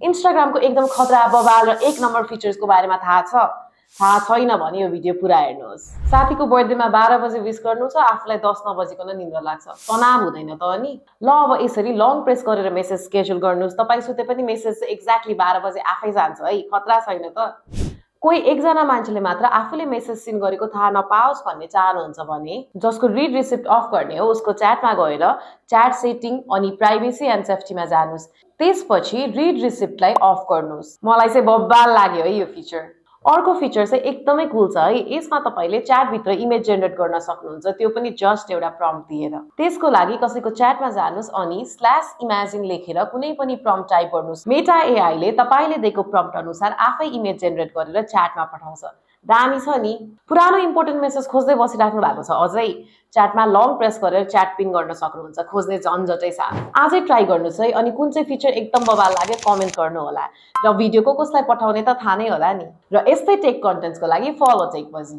इन्स्टाग्रामको एकदम खतरा बवाल र 1 नम्बर फिचर्सको बारेमा थाहा छैन भने यो भिडियो पुरा हेर्नुहोस्। साथीको बर्थडेमा 12 बजे विश गर्नु छ, आफूलाई 10 नबजिकन निन्द्रा लाग्छ, तनाव हुँदैन त अनि? ल अब यसरी लङ प्रेस गरेर मेसेज स्केड्युल गर्नुहोस्। तपाईँ सुते पनि मेसेज एक्ज्याक्टली 12 बजे आफै जान्छ है, खतरा छैन त? कोही एकजना मान्छेले मात्र आफूले मेसेज सिन गरेको थाहा नपाओस् भन्ने चाहनुहुन्छ भने जसको रिड रिसिप्ट अफ गर्ने हो उसको च्याटमा गएर च्याट सेटिङ अनि प्राइभेसी एन्ड सेफ्टीमा जानुहोस्। त्यसपछि रिड रिसिप्टलाई अफ गर्नुहोस्। मलाई चाहिँ बब्बाल लाग्यो है यो फिचर। अर्को फिचर चाहिँ एकदमै कुल छ है। यसमा तपाईले च्याटभित्र इमेज जेनेरेट गर्न सक्नुहुन्छ, त्यो पनि जस्ट एउटा प्रम्प्ट दिएर। त्यसको लागि कसैको च्याटमा जानुहोस् अनि /imagine लेखेर कुनै पनि प्रम्प्ट टाइप गर्नुहोस्। मेटा एआईले तपाईले दिएको प्रम्प्ट अनुसार आफै इमेज जेनेरेट गरेर च्याटमा पठाउँछ। दामी छ नि? पुरानो इम्पोर्टेन्ट मेसेज खोज्दै बसिराख्नु भएको छ अझै? च्याटमा लङ प्रेस गरेर च्याट पिन गर्न सक्नुहुन्छ। खोज्ने झन्झटै सानो। आजै ट्राई गर्नुहोस् है। अनि कुन चाहिँ फिचर एकदम बवाल लाग्यो कमेन्ट गर्नु होला। र भिडियो कसलाई पठाउने त थाहा नै होला नि। र यस्तै टेक कन्टेन्ट्सको लागि फलो टेक बजी।